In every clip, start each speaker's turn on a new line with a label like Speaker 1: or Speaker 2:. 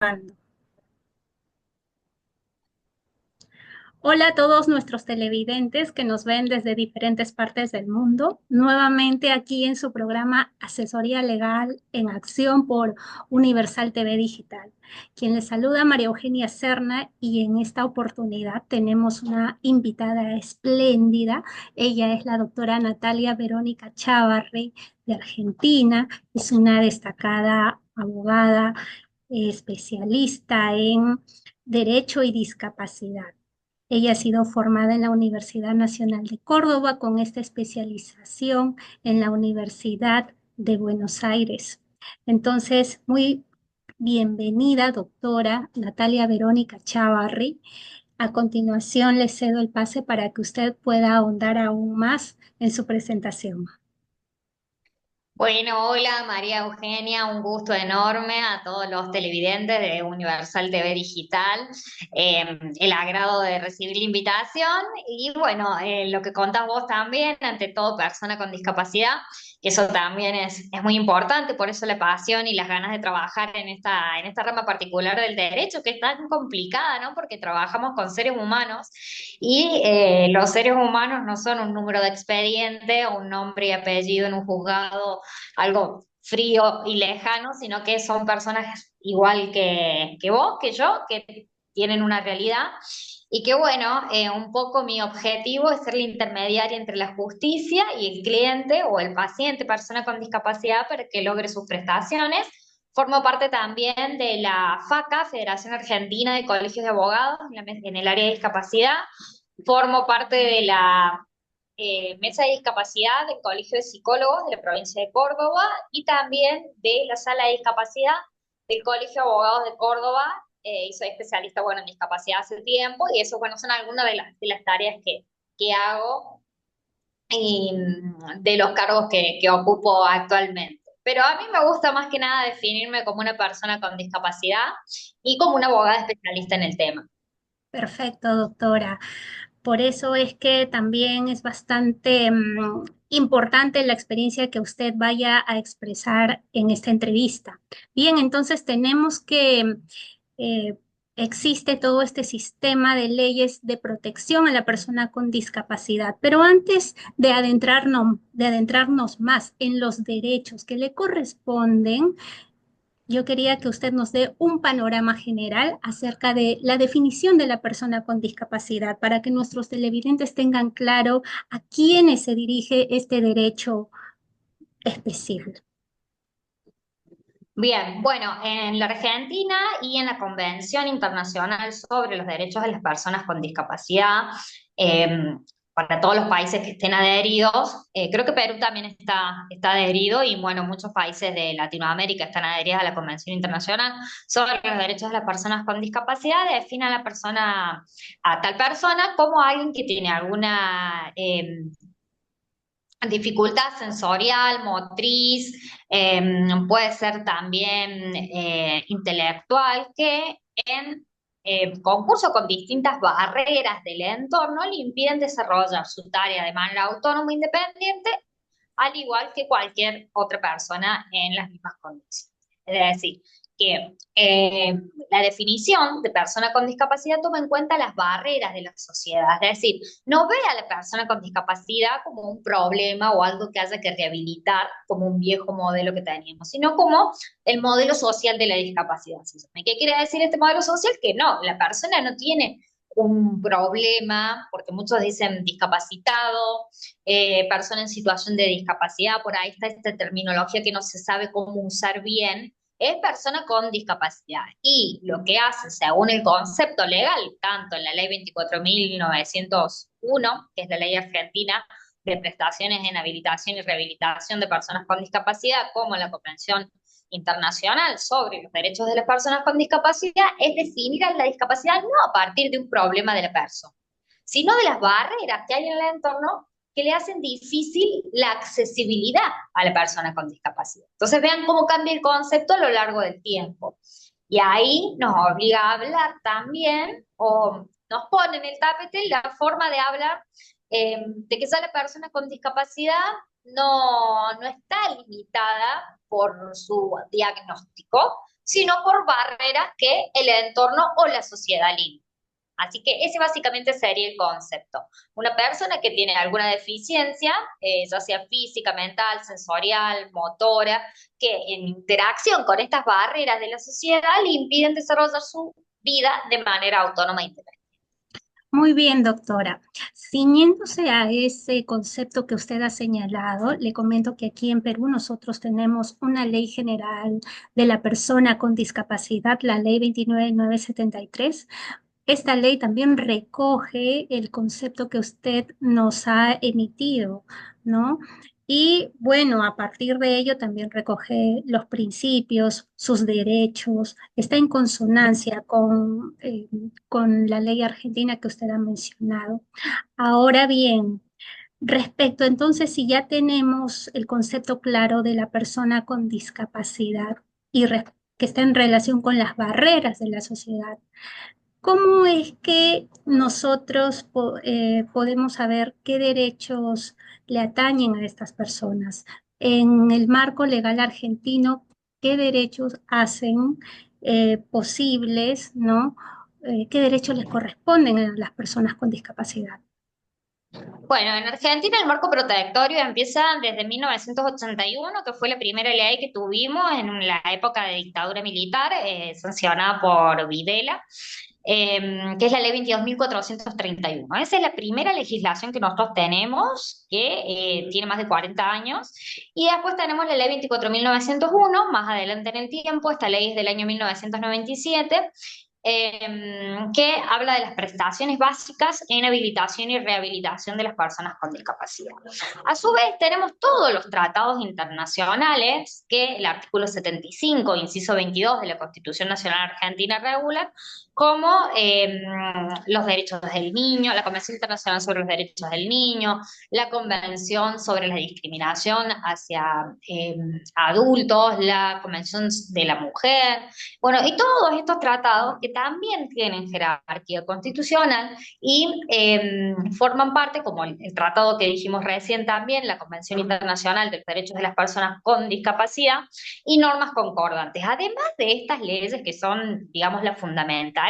Speaker 1: Grabando. Hola a todos nuestros televidentes que nos ven desde diferentes partes del mundo. Nuevamente aquí en su programa Asesoría Legal en Acción por Universal TV Digital. Quien les saluda María Eugenia Serna y en esta oportunidad tenemos una invitada espléndida. Ella es la doctora Natalia Verónica Chávarri de Argentina. Es una destacada abogada especialista en Derecho y Discapacidad. Ella ha sido formada en la Universidad Nacional de Córdoba con esta especialización en la Universidad de Buenos Aires. Entonces, muy bienvenida, doctora Natalia Verónica Chávarri. A continuación, le cedo el pase para que usted pueda ahondar aún más en su presentación.
Speaker 2: Bueno, hola María Eugenia, un gusto enorme a todos los televidentes de Universal TV Digital, el agrado de recibir la invitación y bueno, lo que contás vos también, ante todo persona con discapacidad, que eso también es muy importante, por eso la pasión y las ganas de trabajar en esta rama particular del derecho, que es tan complicada, ¿no? Porque trabajamos con seres humanos y los seres humanos no son un número de expediente o un nombre y apellido en un juzgado, algo frío y lejano, sino que son personas igual que vos, que yo, que tienen una realidad. Y que bueno, un poco mi objetivo es ser la intermediaria entre la justicia y el cliente o el paciente, persona con discapacidad, para que logre sus prestaciones. Formo parte también de la FACA, Federación Argentina de Colegios de Abogados, en el área de discapacidad. Formo parte de la mesa de discapacidad del Colegio de Psicólogos de la provincia de Córdoba y también de la sala de discapacidad del Colegio de Abogados de Córdoba. Y soy especialista, bueno, en discapacidad hace tiempo y eso, bueno, son algunas de las tareas que hago y de los cargos que ocupo actualmente. Pero a mí me gusta más que nada definirme como una persona con discapacidad y como una abogada especialista en el tema.
Speaker 1: Perfecto, doctora. Por eso es que también es bastante importante la experiencia que usted vaya a expresar en esta entrevista. Bien, entonces tenemos que eh, existe todo este sistema de leyes de protección a la persona con discapacidad, pero antes de adentrarnos más en los derechos que le corresponden, yo quería que usted nos dé un panorama general acerca de la definición de la persona con discapacidad para que nuestros televidentes tengan claro a quiénes se dirige este derecho especial.
Speaker 2: Bien, bueno, en la Argentina y en la Convención Internacional sobre los Derechos de las Personas con Discapacidad, eh, para todos los países que estén adheridos, creo que Perú también está adherido y bueno, muchos países de Latinoamérica están adheridos a la Convención Internacional sobre los Derechos de las Personas con Discapacidad, define a la persona, a tal persona como alguien que tiene alguna dificultad sensorial, motriz, puede ser también intelectual, que en concurso con distintas barreras del entorno le impiden desarrollar su tarea de manera autónoma e independiente, al igual que cualquier otra persona en las mismas condiciones. Es decir, que la definición de persona con discapacidad toma en cuenta las barreras de la sociedad, es decir, no ve a la persona con discapacidad como un problema o algo que haya que rehabilitar como un viejo modelo que teníamos, sino como el modelo social de la discapacidad. ¿Qué quiere decir este modelo social? Que no, la persona no tiene un problema, porque muchos dicen discapacitado, persona en situación de discapacidad, por ahí está esta terminología que no se sabe cómo usar bien, es persona con discapacidad. Y lo que hace, según el concepto legal, tanto en la ley 24.901, que es la ley argentina de prestaciones en habilitación y rehabilitación de personas con discapacidad, como en la Convención Internacional sobre los Derechos de las Personas con Discapacidad, es definir a la discapacidad no a partir de un problema de la persona, sino de las barreras que hay en el entorno que le hacen difícil la accesibilidad a la persona con discapacidad. Entonces vean cómo cambia el concepto a lo largo del tiempo. Y ahí nos obliga a hablar también, o nos pone en el tapete la forma de hablar, de que ya la persona con discapacidad no está limitada por su diagnóstico, sino por barreras que el entorno o la sociedad limita. Así que ese básicamente sería el concepto. Una persona que tiene alguna deficiencia, ya sea física, mental, sensorial, motora, que en interacción con estas barreras de la sociedad le impiden desarrollar su vida de manera autónoma e independiente.
Speaker 1: Muy bien, doctora. Ciñéndose a ese concepto que usted ha señalado, le comento que aquí en Perú nosotros tenemos una ley general de la persona con discapacidad, la ley 29973. Esta ley también recoge el concepto que usted nos ha emitido, ¿no? Y bueno, a partir de ello también recoge los principios, sus derechos, está en consonancia con la ley argentina que usted ha mencionado. Ahora bien, respecto entonces, si ya tenemos el concepto claro de la persona con discapacidad y que está en relación con las barreras de la sociedad, ¿cómo es que nosotros podemos saber qué derechos le atañen a estas personas? En el marco legal argentino, ¿qué derechos hacen posibles, ¿no? ¿Qué derechos les corresponden a las personas con discapacidad?
Speaker 2: Bueno, en Argentina el marco protectorio empieza desde 1981, que fue la primera ley que tuvimos en la época de dictadura militar, sancionada por Videla, que es la ley 22.431. Esa es la primera legislación que nosotros tenemos, que tiene más de 40 años, y después tenemos la ley 24.901, más adelante en el tiempo. Esta ley es del año 1997, que habla de las prestaciones básicas en habilitación y rehabilitación de las personas con discapacidad. A su vez, tenemos todos los tratados internacionales que el artículo 75, inciso 22 de la Constitución Nacional Argentina regula, como los derechos del niño, la Convención Internacional sobre los Derechos del Niño, la Convención sobre la Discriminación hacia adultos, la Convención de la Mujer, bueno, y todos estos tratados que también tienen jerarquía constitucional y forman parte, como el tratado que dijimos recién también, la Convención Internacional de los Derechos de las Personas con Discapacidad y normas concordantes. Además de estas leyes que son, digamos, las fundamentales,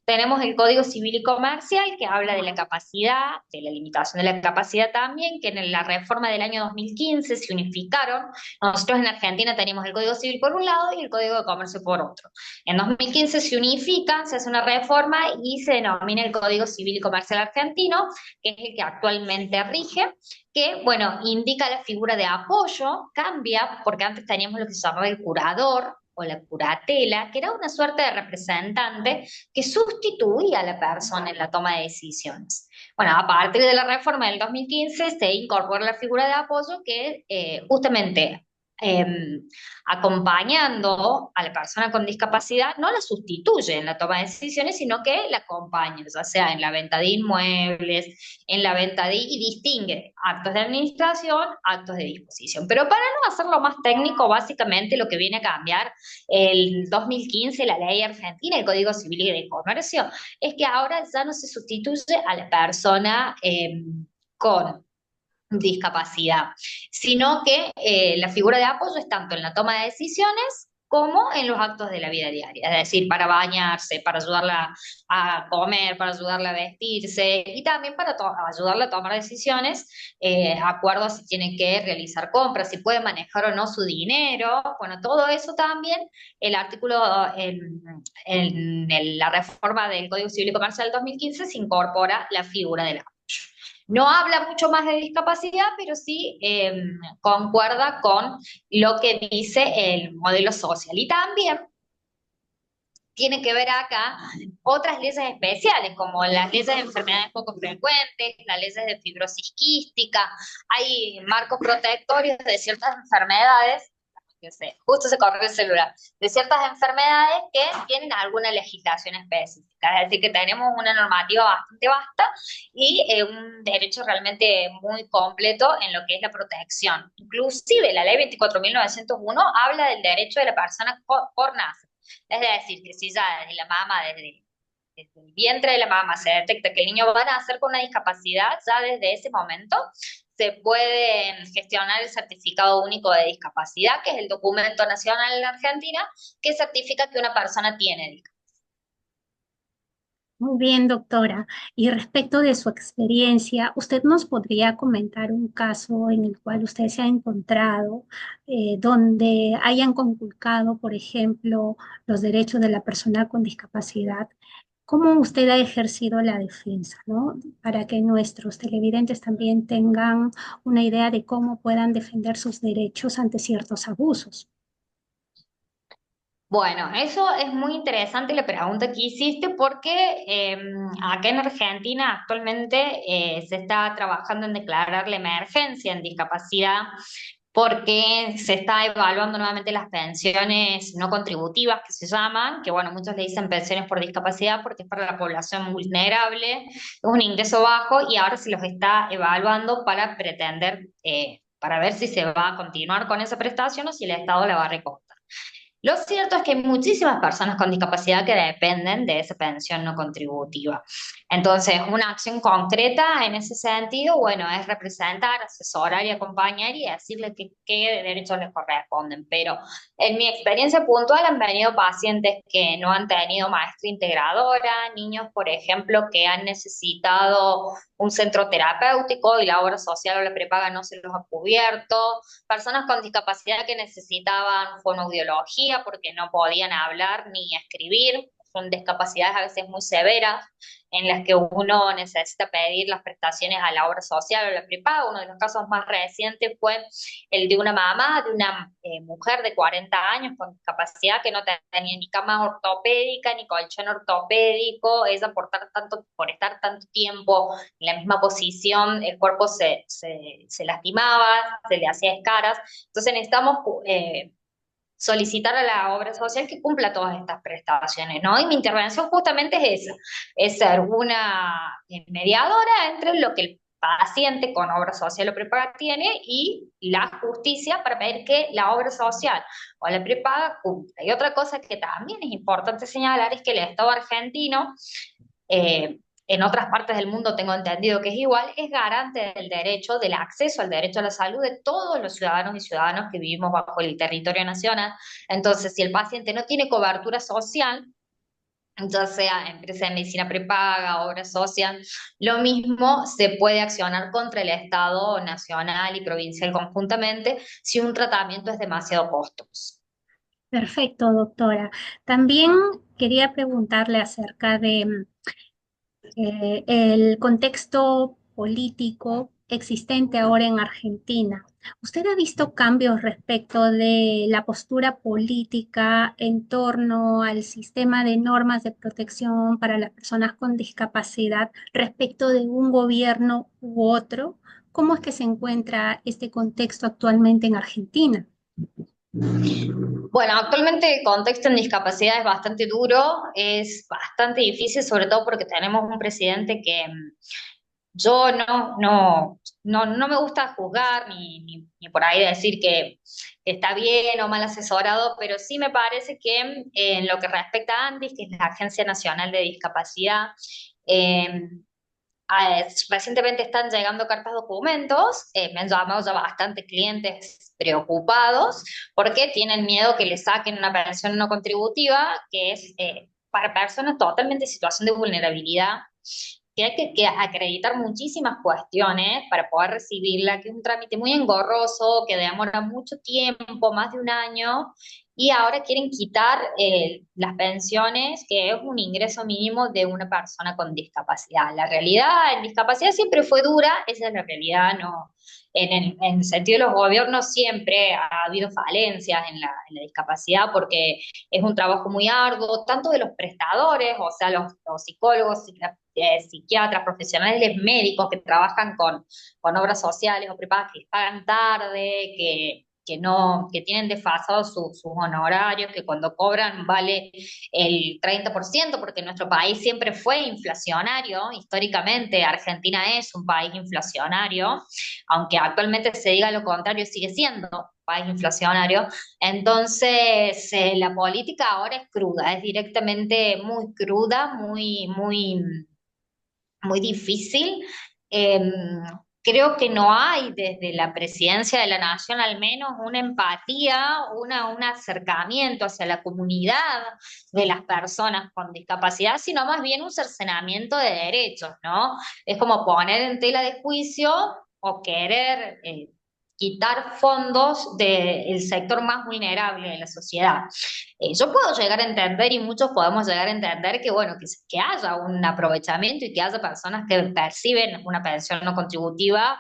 Speaker 2: tenemos el Código Civil y Comercial que habla de la capacidad, de la limitación de la capacidad también, que en la reforma del año 2015 se unificaron. Nosotros en Argentina teníamos el Código Civil por un lado y el Código de Comercio por otro. En 2015 se unifica, se hace una reforma y se denomina el Código Civil y Comercial Argentino, que es el que actualmente rige, que, bueno, indica la figura de apoyo, cambia, porque antes teníamos lo que se llamaba el curador o la curatela, que era una suerte de representante que sustituía a la persona en la toma de decisiones. Bueno, a partir de la reforma del 2015 se incorpora la figura de apoyo que justamente acompañando a la persona con discapacidad, no la sustituye en la toma de decisiones, sino que la acompaña, ya sea en la venta de inmuebles, en la venta de, y distingue actos de administración, actos de disposición. Pero para no hacerlo más técnico, básicamente lo que viene a cambiar el 2015, la ley argentina, el Código Civil y de Comercio, es que ahora ya no se sustituye a la persona con discapacidad, sino que la figura de apoyo es tanto en la toma de decisiones como en los actos de la vida diaria, es decir, para bañarse, para ayudarla a comer, para ayudarla a vestirse y también para ayudarla a tomar decisiones, acuerdo a si tiene que realizar compras, si puede manejar o no su dinero, bueno, todo eso también, el artículo la reforma del Código Civil y Comercial del 2015 se incorpora la figura del apoyo. No habla mucho más de discapacidad, pero sí concuerda con lo que dice el modelo social. Y también tiene que ver acá otras leyes especiales, como las leyes de enfermedades poco frecuentes, las leyes de fibrosis quística, hay marcos protectorios de ciertas enfermedades, que sé, justo se corrió el celular, de ciertas enfermedades que tienen alguna legislación específica, es decir, que tenemos una normativa bastante vasta y un derecho realmente muy completo en lo que es la protección. Inclusive la ley 24.901 habla del derecho de la persona por nacer. Es decir, que si ya desde la mama, desde el vientre de la mama se detecta que el niño va a nacer con una discapacidad, ya desde ese momento se puede gestionar el certificado único de discapacidad, que es el documento nacional en la Argentina, que certifica que una persona tiene discapacidad.
Speaker 1: Muy bien, doctora. Y respecto de su experiencia, ¿usted nos podría comentar un caso en el cual usted se ha encontrado donde hayan conculcado, por ejemplo, los derechos de la persona con discapacidad? ¿Cómo usted ha ejercido la defensa, ¿no? Para que nuestros televidentes también tengan una idea de cómo puedan defender sus derechos ante ciertos abusos.
Speaker 2: Bueno, eso es muy interesante la pregunta que hiciste porque acá en Argentina actualmente se está trabajando en declarar la emergencia en discapacidad porque se está evaluando nuevamente las pensiones no contributivas que se llaman, que bueno, muchos le dicen pensiones por discapacidad porque es para la población vulnerable, es un ingreso bajo y ahora se los está evaluando para pretender, para ver si se va a continuar con esa prestación o si el Estado la va a recortar. Lo cierto es que hay muchísimas personas con discapacidad que dependen de esa pensión no contributiva. Entonces, una acción concreta en ese sentido, bueno, es representar, asesorar y acompañar y decirle qué derechos les corresponden. Pero en mi experiencia puntual han venido pacientes que no han tenido maestra integradora, niños, por ejemplo, que han necesitado un centro terapéutico y la obra social o la prepaga no se los ha cubierto, personas con discapacidad que necesitaban fonoaudiología porque no podían hablar ni escribir, son discapacidades a veces muy severas en las que uno necesita pedir las prestaciones a la obra social o la prepaga. Uno de los casos más recientes fue el de una mamá, de una mujer de 40 años con discapacidad que no tenía ni cama ortopédica ni colchón ortopédico. Ella por estar tanto tiempo en la misma posición, el cuerpo se lastimaba, se le hacía escaras. Entonces necesitamos solicitar a la obra social que cumpla todas estas prestaciones, ¿no? Y mi intervención justamente es esa, es ser una mediadora entre lo que el paciente con obra social o prepaga tiene y la justicia para pedir que la obra social o la prepaga cumpla. Y otra cosa que también es importante señalar es que el Estado argentino eh, en otras partes del mundo tengo entendido que es igual, es garante del derecho, del acceso al derecho a la salud de todos los ciudadanos y ciudadanas que vivimos bajo el territorio nacional. Entonces, si el paciente no tiene cobertura social, ya sea empresa de medicina prepaga, obra social, lo mismo se puede accionar contra el Estado nacional y provincial conjuntamente si un tratamiento es demasiado costoso.
Speaker 1: Perfecto, doctora. También quería preguntarle acerca de el contexto político existente ahora en Argentina. ¿Usted ha visto cambios respecto de la postura política en torno al sistema de normas de protección para las personas con discapacidad respecto de un gobierno u otro? ¿Cómo es que se encuentra este contexto actualmente en Argentina?
Speaker 2: Bueno, actualmente el contexto en discapacidad es bastante duro, es bastante difícil, sobre todo porque tenemos un presidente que yo no me gusta juzgar ni por ahí decir que está bien o mal asesorado, pero sí me parece que en lo que respecta a ANDIS, que es la Agencia Nacional de Discapacidad, eh, recientemente están llegando cartas documentos, me han llamado ya bastante clientes preocupados porque tienen miedo que les saquen una pensión no contributiva que es para personas totalmente en situación de vulnerabilidad, que hay que acreditar muchísimas cuestiones para poder recibirla, que es un trámite muy engorroso, que demora mucho tiempo, más de un año, y ahora quieren quitar las pensiones, que es un ingreso mínimo de una persona con discapacidad. La realidad en discapacidad siempre fue dura, esa es la realidad, no. En el sentido de los gobiernos siempre ha habido falencias en la discapacidad porque es un trabajo muy arduo, tanto de los prestadores, o sea, los psicólogos, psiquiatras, profesionales médicos que trabajan con obras sociales o prepagas que pagan tarde, que no, que tienen desfasados sus honorarios, que cuando cobran vale el 30%, porque nuestro país siempre fue inflacionario, históricamente Argentina es un país inflacionario, aunque actualmente se diga lo contrario, sigue siendo un país inflacionario. Entonces, la política ahora es cruda, es directamente muy cruda, muy difícil. Eh, creo que no hay desde la presidencia de la nación al menos una empatía, un acercamiento hacia la comunidad de las personas con discapacidad, sino más bien un cercenamiento de derechos, ¿no? Es como poner en tela de juicio o querer quitar fondos del sector más vulnerable de la sociedad. Yo puedo llegar a entender y muchos podemos llegar a entender que, bueno, que haya un aprovechamiento y que haya personas que perciben una pensión no contributiva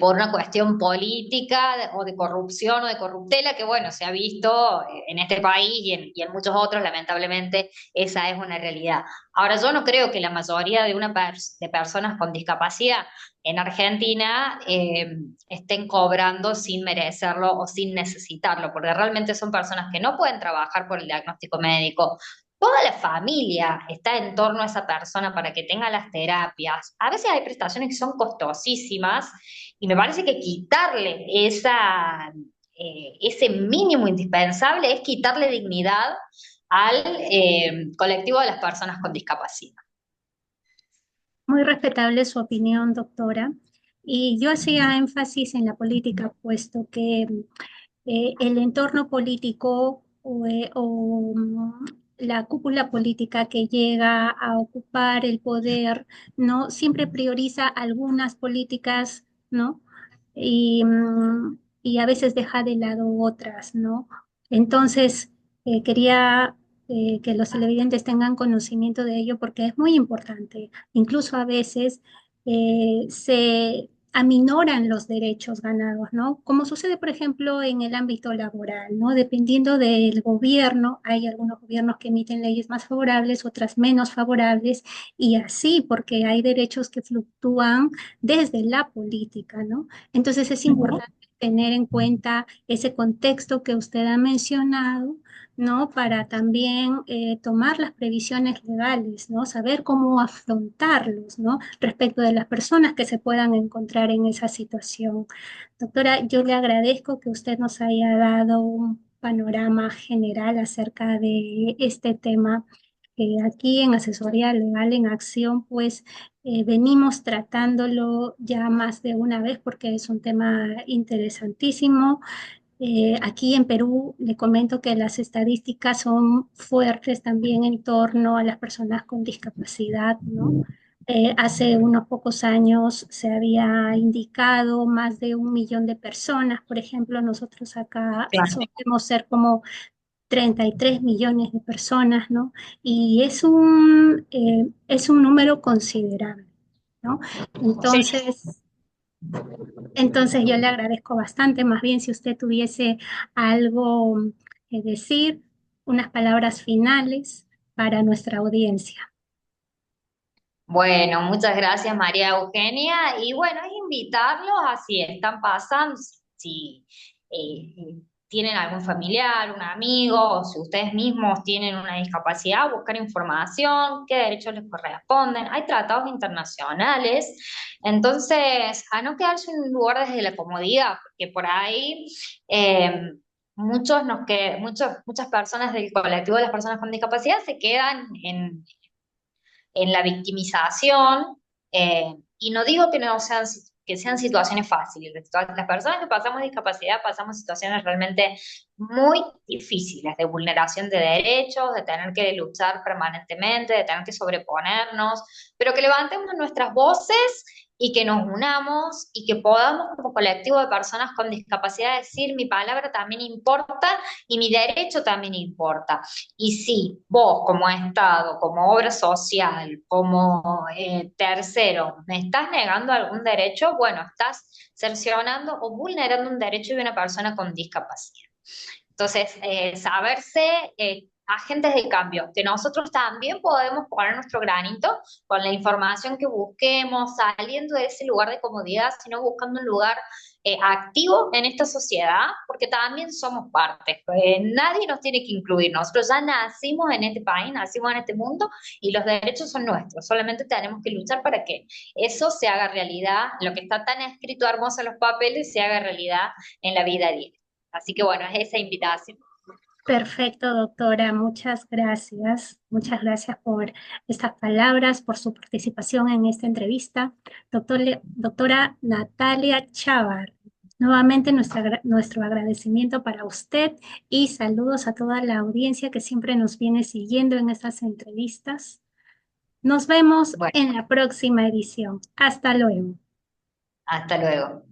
Speaker 2: por una cuestión política o de corrupción o de corruptela, que bueno, se ha visto en este país y en muchos otros, lamentablemente, esa es una realidad. Ahora, yo no creo que la mayoría de personas con discapacidad en Argentina estén cobrando sin merecerlo o sin necesitarlo, porque realmente son personas que no pueden trabajar por el diagnóstico médico. Toda la familia está en torno a esa persona para que tenga las terapias. A veces hay prestaciones que son costosísimas y me parece que quitarle ese mínimo indispensable es quitarle dignidad al colectivo de las personas con discapacidad.
Speaker 1: Muy respetable su opinión, doctora. Y yo hacía énfasis en la política, puesto que el entorno político la cúpula política que llega a ocupar el poder, ¿no? Siempre prioriza algunas políticas, ¿no? Y a veces deja de lado otras, ¿no? Entonces, quería que los televidentes tengan conocimiento de ello porque es muy importante. Incluso a veces se aminoran los derechos ganados, ¿no? Como sucede, por ejemplo, en el ámbito laboral, ¿no? Dependiendo del gobierno, hay algunos gobiernos que emiten leyes más favorables, otras menos favorables, y así, porque hay derechos que fluctúan desde la política, ¿no? Entonces es importante tener en cuenta ese contexto que usted ha mencionado, ¿no? Para también tomar las previsiones legales, ¿no? Saber cómo afrontarlos, ¿no? Respecto de las personas que se puedan encontrar en esa situación. Doctora, yo le agradezco que usted nos haya dado un panorama general acerca de este tema. Aquí en Asesoría Legal en Acción, pues venimos tratándolo ya más de una vez porque es un tema interesantísimo. Aquí en Perú le comento que las estadísticas son fuertes también en torno a las personas con discapacidad, ¿no? Hace unos pocos años se había indicado más de 1 millón de personas, por ejemplo, nosotros acá solemos ser como 33 millones de personas, ¿no? Y es un número considerable, ¿no?
Speaker 2: Sí.
Speaker 1: Entonces, entonces yo le agradezco bastante, más bien si usted tuviese algo que decir, unas palabras finales para nuestra audiencia.
Speaker 2: Bueno, muchas gracias María Eugenia. Y bueno, es invitarlos a si están pasando, si tienen algún familiar, un amigo, o si ustedes mismos tienen una discapacidad, buscar información, qué derechos les corresponden. Hay tratados internacionales, entonces a no quedarse en un lugar desde la comodidad, porque por ahí muchas personas del colectivo de las personas con discapacidad se quedan en la victimización, y no digo que no sean, que sean situaciones fáciles. Las personas que pasamos discapacidad pasamos situaciones realmente muy difíciles de vulneración de derechos, de tener que luchar permanentemente, de tener que sobreponernos, pero que levantemos nuestras voces y que nos unamos y que podamos como colectivo de personas con discapacidad decir mi palabra también importa y mi derecho también importa. Y si vos como Estado, como obra social, como tercero, me estás negando algún derecho, bueno, estás cercionando o vulnerando un derecho de una persona con discapacidad. Entonces, saberse agentes de cambio, que nosotros también podemos poner nuestro granito con la información que busquemos, saliendo de ese lugar de comodidad, sino buscando un lugar activo en esta sociedad, porque también somos parte. Nadie nos tiene que incluir. Nosotros ya nacimos en este país, nacimos en este mundo y los derechos son nuestros. Solamente tenemos que luchar para que eso se haga realidad, lo que está tan escrito hermoso en los papeles se haga realidad en la vida diaria. Así que bueno, es esa invitación.
Speaker 1: Perfecto, doctora. Muchas gracias. Muchas gracias por estas palabras, por su participación en esta entrevista. Doctora Natalia Chávar, nuevamente nuestro agradecimiento para usted y saludos a toda la audiencia que siempre nos viene siguiendo en estas entrevistas. Nos vemos
Speaker 2: Bueno,
Speaker 1: en la próxima edición. Hasta luego.
Speaker 2: hasta luego.